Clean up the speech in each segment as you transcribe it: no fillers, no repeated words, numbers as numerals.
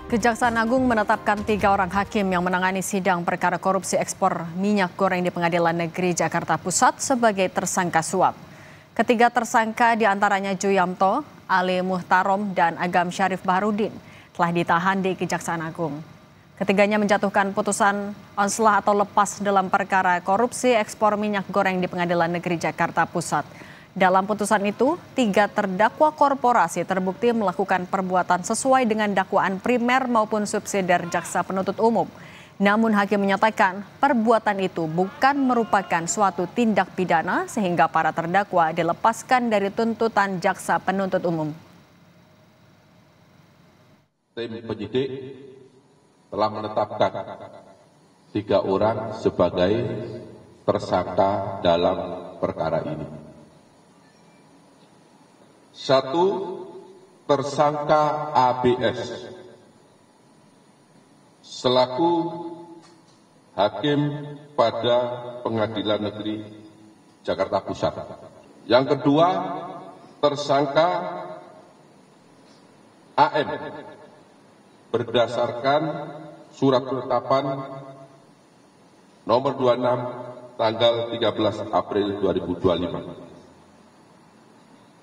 Kejaksaan Agung menetapkan 3 orang hakim yang menangani sidang perkara korupsi ekspor minyak goreng di Pengadilan Negeri Jakarta Pusat sebagai tersangka suap. Ketiga tersangka diantaranya Juyamto, Ali Muhtarom, dan Agam Syarif Baharudin telah ditahan di Kejaksaan Agung. Ketiganya menjatuhkan putusan onslah atau lepas dalam perkara korupsi ekspor minyak goreng di Pengadilan Negeri Jakarta Pusat. Dalam putusan itu, 3 terdakwa korporasi terbukti melakukan perbuatan sesuai dengan dakwaan primer maupun subsidiar jaksa penuntut umum. Namun hakim menyatakan perbuatan itu bukan merupakan suatu tindak pidana sehingga para terdakwa dilepaskan dari tuntutan jaksa penuntut umum. Tim penyidik telah menetapkan 3 orang sebagai tersangka dalam perkara ini. 1. Tersangka ABS selaku hakim pada Pengadilan Negeri Jakarta Pusat. Yang kedua, tersangka AM berdasarkan surat penetapan nomor 26 tanggal 13 April 2025.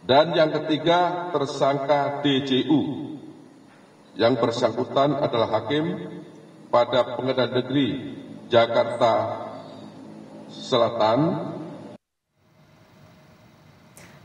Dan yang ketiga, tersangka DJU yang bersangkutan adalah hakim pada Pengadilan Negeri Jakarta Selatan.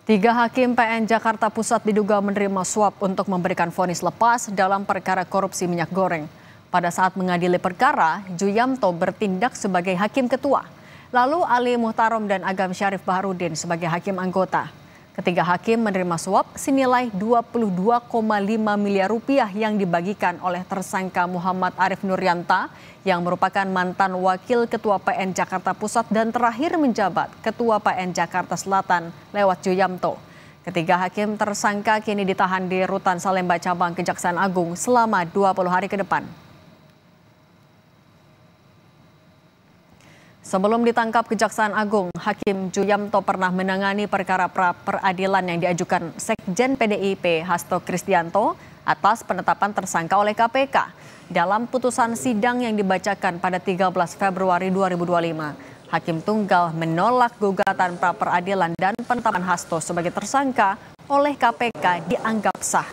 3 hakim PN Jakarta Pusat diduga menerima suap untuk memberikan vonis lepas dalam perkara korupsi minyak goreng. Pada saat mengadili perkara, Juyamto bertindak sebagai hakim ketua, lalu Ali Muhtarom dan Agam Syarif Baharudin sebagai hakim anggota. Ketiga hakim menerima suap senilai 22,5 miliar rupiah yang dibagikan oleh tersangka Muhammad Arif Nuryanta yang merupakan mantan wakil ketua PN Jakarta Pusat dan terakhir menjabat ketua PN Jakarta Selatan lewat Juyamto. Ketiga hakim tersangka kini ditahan di Rutan Salemba Cabang Kejaksaan Agung selama 20 hari ke depan. Sebelum ditangkap Kejaksaan Agung, Hakim Juyamto pernah menangani perkara pra-peradilan yang diajukan Sekjen PDIP Hasto Kristianto atas penetapan tersangka oleh KPK. Dalam putusan sidang yang dibacakan pada 13 Februari 2025, Hakim Tunggal menolak gugatan pra-peradilan dan penetapan Hasto sebagai tersangka oleh KPK dianggap sah.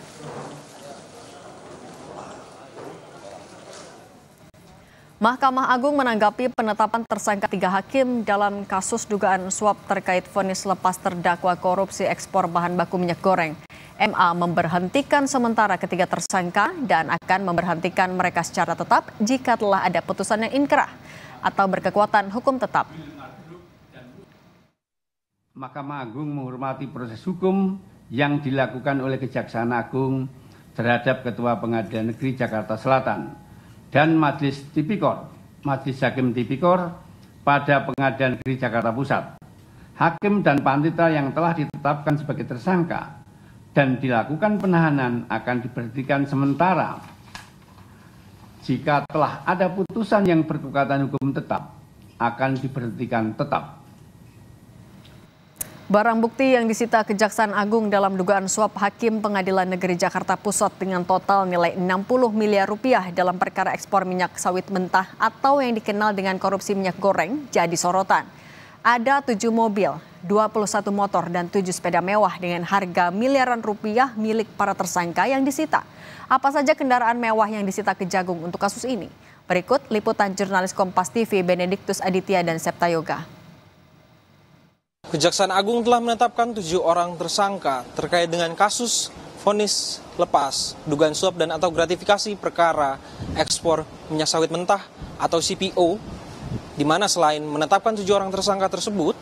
Mahkamah Agung menanggapi penetapan tersangka 3 hakim dalam kasus dugaan suap terkait vonis lepas terdakwa korupsi ekspor bahan baku minyak goreng. MA memberhentikan sementara ketiga tersangka dan akan memberhentikan mereka secara tetap jika telah ada putusan yang inkrah atau berkekuatan hukum tetap. Mahkamah Agung menghormati proses hukum yang dilakukan oleh Kejaksaan Agung terhadap Ketua Pengadilan Negeri Jakarta Selatan dan Majelis Hakim Tipikor pada Pengadilan Negeri Jakarta Pusat. Hakim dan panitera yang telah ditetapkan sebagai tersangka dan dilakukan penahanan akan diberhentikan sementara. Jika telah ada putusan yang berkekuatan hukum tetap, akan diberhentikan tetap. Barang bukti yang disita Kejaksaan Agung dalam dugaan suap Hakim Pengadilan Negeri Jakarta Pusat dengan total nilai 60 miliar rupiah dalam perkara ekspor minyak sawit mentah atau yang dikenal dengan korupsi minyak goreng jadi sorotan. Ada 7 mobil, 21 motor, dan 7 sepeda mewah dengan harga miliaran rupiah milik para tersangka yang disita. Apa saja kendaraan mewah yang disita Kejagung untuk kasus ini? Berikut liputan jurnalis Kompas TV Benediktus Aditya dan Septa Yoga. Kejaksaan Agung telah menetapkan 7 orang tersangka terkait dengan kasus vonis lepas, dugaan suap dan atau gratifikasi perkara ekspor minyak sawit mentah atau CPO, di mana selain menetapkan 7 orang tersangka tersebut,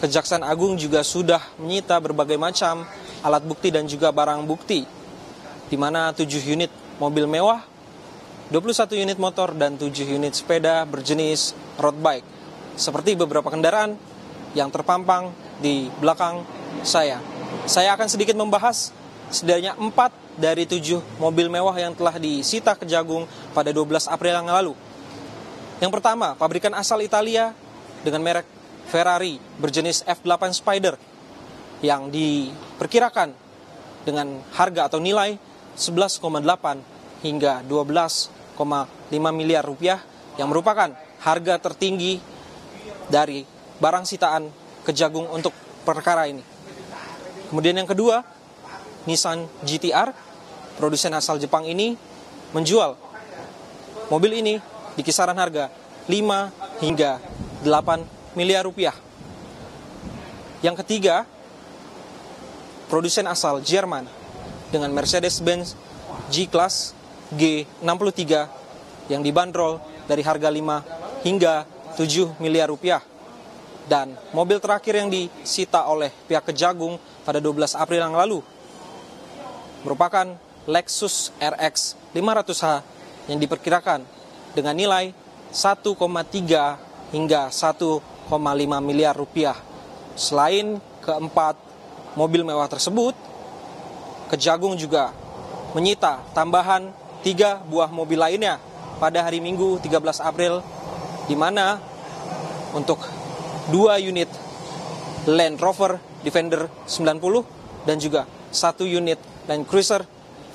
Kejaksaan Agung juga sudah menyita berbagai macam alat bukti dan juga barang bukti, di mana 7 unit mobil mewah, 21 unit motor, dan 7 unit sepeda berjenis road bike, seperti beberapa kendaraan yang terpampang di belakang saya. Saya akan sedikit membahas setidaknya 4 dari 7 mobil mewah yang telah disita Kejagung pada 12 April yang lalu. Yang pertama, pabrikan asal Italia dengan merek Ferrari berjenis F8 Spider yang diperkirakan dengan harga atau nilai 11,8 hingga 12,5 miliar rupiah yang merupakan harga tertinggi dari barang sitaan Kejagung untuk perkara ini. Kemudian yang kedua, Nissan GT-R, produsen asal Jepang ini menjual mobil ini di kisaran harga 5 hingga 8 miliar rupiah. Yang ketiga, produsen asal Jerman dengan Mercedes-Benz G-Class G63 yang dibanderol dari harga 5 hingga 7 miliar rupiah. Dan mobil terakhir yang disita oleh pihak Kejagung pada 12 April yang lalu merupakan Lexus RX 500h yang diperkirakan dengan nilai 1,3 hingga 1,5 miliar rupiah. Selain keempat mobil mewah tersebut, Kejagung juga menyita tambahan 3 buah mobil lainnya pada hari Minggu 13 April, di mana untuk 2 unit Land Rover Defender 90 dan juga 1 unit Land Cruiser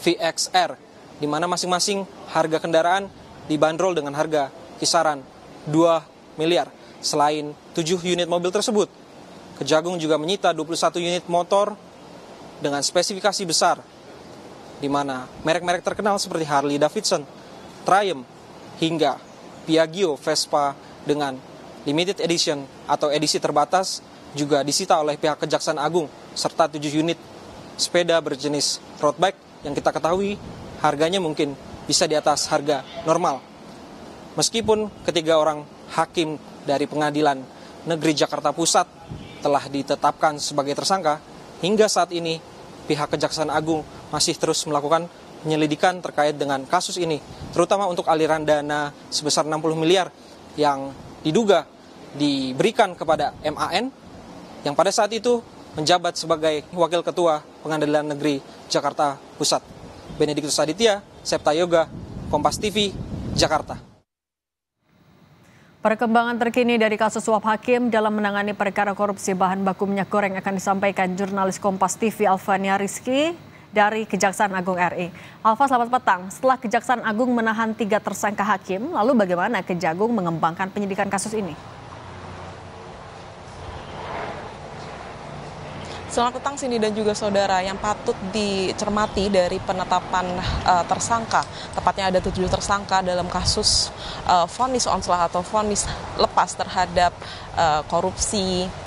VXR, di mana masing-masing harga kendaraan dibanderol dengan harga kisaran 2 miliar. Selain 7 unit mobil tersebut, Kejagung juga menyita 21 unit motor dengan spesifikasi besar, di mana merek-merek terkenal seperti Harley Davidson, Triumph, hingga Piaggio Vespa dengan limited edition atau edisi terbatas juga disita oleh pihak Kejaksaan Agung, serta 7 unit sepeda berjenis road bike yang kita ketahui harganya mungkin bisa di atas harga normal. Meskipun ketiga orang hakim dari Pengadilan Negeri Jakarta Pusat telah ditetapkan sebagai tersangka, hingga saat ini pihak Kejaksaan Agung masih terus melakukan penyelidikan terkait dengan kasus ini, terutama untuk aliran dana sebesar 60 miliar yang diduga diberikan kepada MAN yang pada saat itu menjabat sebagai Wakil Ketua Pengadilan Negeri Jakarta Pusat. Benediktus Aditya, Septa Yoga, Kompas TV, Jakarta. Perkembangan terkini dari kasus suap hakim dalam menangani perkara korupsi bahan baku minyak goreng akan disampaikan jurnalis Kompas TV Alvania Rizky dari Kejaksaan Agung RI. Alfa, selamat petang. Setelah Kejaksaan Agung menahan 3 tersangka hakim, lalu bagaimana Kejagung mengembangkan penyidikan kasus ini? Selamat petang Cindy dan juga saudara. Yang patut dicermati dari penetapan tersangka, tepatnya ada 7 tersangka dalam kasus vonis onslah atau vonis lepas terhadap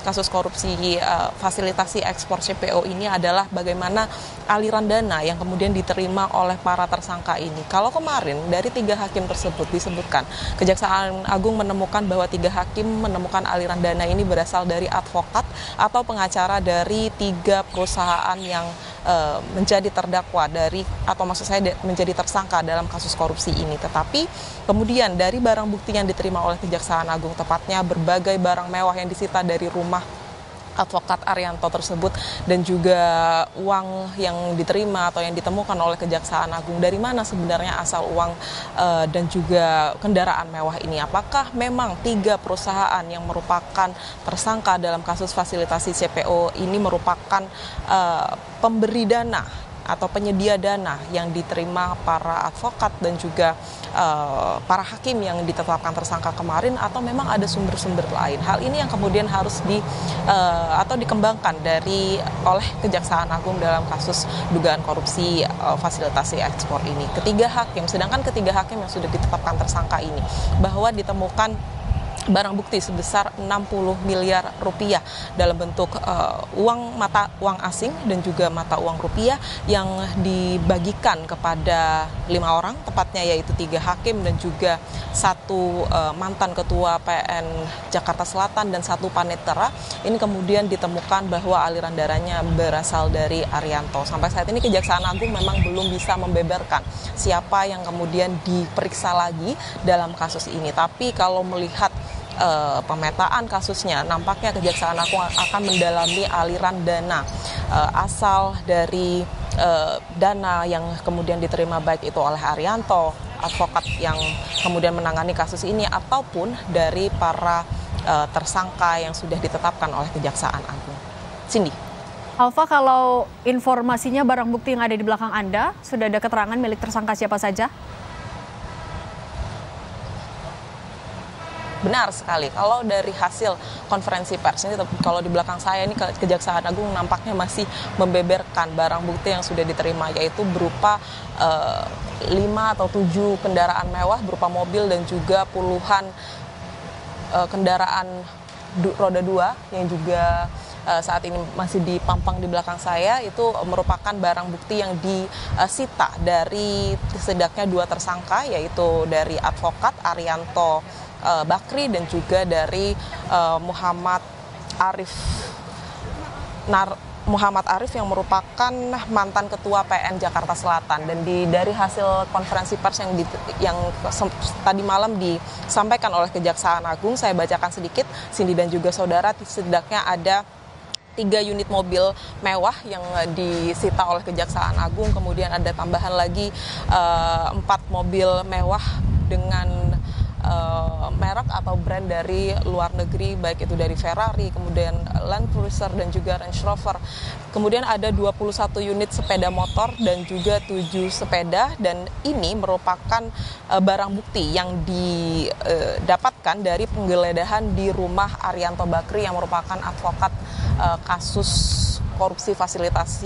kasus korupsi fasilitasi ekspor CPO ini adalah bagaimana aliran dana yang kemudian diterima oleh para tersangka ini. Kalau kemarin dari 3 hakim tersebut disebutkan, Kejaksaan Agung menemukan bahwa 3 hakim menemukan aliran dana ini berasal dari advokat atau pengacara dari 3 perusahaan yang menjadi terdakwa menjadi tersangka dalam kasus korupsi ini. Tetapi kemudian dari barang bukti yang diterima oleh Kejaksaan Agung, tepatnya berbagai barang mewah yang disita dari rumah advokat Arianto tersebut dan juga uang yang diterima atau yang ditemukan oleh Kejaksaan Agung, dari mana sebenarnya asal uang dan juga kendaraan mewah ini. Apakah memang 3 perusahaan yang merupakan tersangka dalam kasus fasilitasi CPO ini merupakan pemberi dana atau penyedia dana yang diterima para advokat dan juga para hakim yang ditetapkan tersangka kemarin, atau memang ada sumber-sumber lain? Hal ini yang kemudian harus dikembangkan oleh Kejaksaan Agung dalam kasus dugaan korupsi fasilitasi ekspor ini. Sedangkan ketiga hakim yang sudah ditetapkan tersangka ini bahwa ditemukan barang bukti sebesar 60 miliar rupiah dalam bentuk mata uang asing dan juga mata uang rupiah yang dibagikan kepada 5 orang, tepatnya yaitu 3 hakim dan juga 1 mantan ketua PN Jakarta Selatan dan 1 panitera. Ini kemudian ditemukan bahwa aliran dananya berasal dari Arianto. Sampai saat ini Kejaksaan Agung memang belum bisa membeberkan siapa yang kemudian diperiksa lagi dalam kasus ini. Tapi kalau melihat pemetaan kasusnya, nampaknya Kejaksaan Agung akan mendalami aliran dana asal dari dana yang kemudian diterima baik itu oleh Arianto, advokat yang kemudian menangani kasus ini, ataupun dari para tersangka yang sudah ditetapkan oleh Kejaksaan Agung. Cindy. Alfa, kalau informasinya barang bukti yang ada di belakang Anda, sudah ada keterangan milik tersangka siapa saja? Benar sekali. Kalau dari hasil konferensi pers ini, kalau di belakang saya ini Kejaksaan Agung nampaknya masih membeberkan barang bukti yang sudah diterima, yaitu berupa 5 atau 7 kendaraan mewah berupa mobil dan juga puluhan kendaraan roda 2 yang juga saat ini masih dipampang di belakang saya. Itu merupakan barang bukti yang disita dari setidaknya 2 tersangka, yaitu dari advokat Arianto Bakri dan juga dari Muhammad Arif yang merupakan mantan ketua PN Jakarta Selatan. Dan dari hasil konferensi pers yang tadi malam disampaikan oleh Kejaksaan Agung, saya bacakan sedikit, Cindy dan juga saudara, setidaknya ada 3 unit mobil mewah yang disita oleh Kejaksaan Agung, kemudian ada tambahan lagi 4 mobil mewah dengan merek atau brand dari luar negeri, baik itu dari Ferrari, kemudian Land Cruiser dan juga Range Rover. Kemudian ada 21 unit sepeda motor dan juga 7 sepeda, dan ini merupakan barang bukti yang didapatkan dari penggeledahan di rumah Arianto Bakri yang merupakan advokat kasus korupsi fasilitas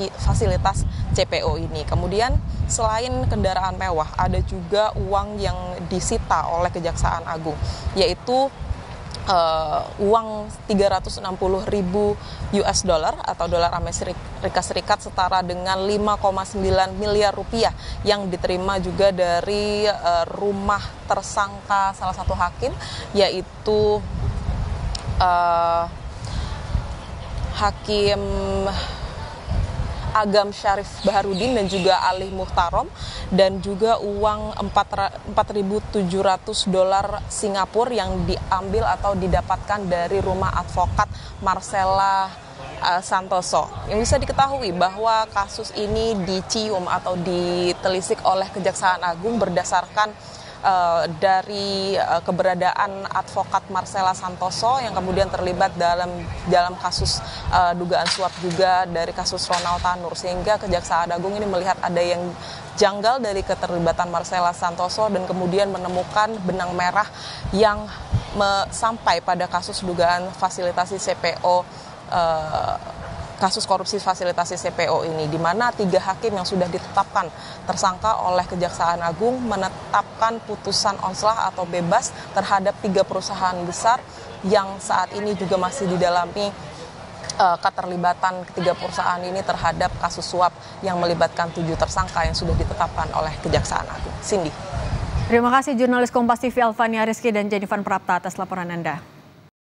CPO ini. Kemudian selain kendaraan mewah, ada juga uang yang disita oleh Kejaksaan Agung, yaitu uang 360.000 US dollar atau dolar Amerika Serikat setara dengan 5,9 miliar rupiah yang diterima juga dari rumah tersangka salah satu hakim, yaitu Hakim Agam Syarif Baharudin dan juga Ali Muhtarom, dan juga uang 4.700 dolar Singapura yang diambil atau didapatkan dari rumah advokat Marcella Santoso. Yang bisa diketahui bahwa kasus ini dicium atau ditelisik oleh Kejaksaan Agung berdasarkan dari keberadaan advokat Marcella Santoso yang kemudian terlibat dalam kasus dugaan suap juga dari kasus Ronald Tanur, sehingga Kejaksaan Agung ini melihat ada yang janggal dari keterlibatan Marcella Santoso dan kemudian menemukan benang merah yang sampai pada kasus dugaan fasilitasi CPO, kasus korupsi fasilitasi CPO ini, di mana 3 hakim yang sudah ditetapkan tersangka oleh Kejaksaan Agung menetapkan putusan onslah atau bebas terhadap 3 perusahaan besar yang saat ini juga masih didalami keterlibatan ketiga perusahaan ini terhadap kasus suap yang melibatkan 7 tersangka yang sudah ditetapkan oleh Kejaksaan Agung. Cindy. Terima kasih jurnalis Kompas TV Alfania Rizky dan Jennifer Prapta atas laporan Anda.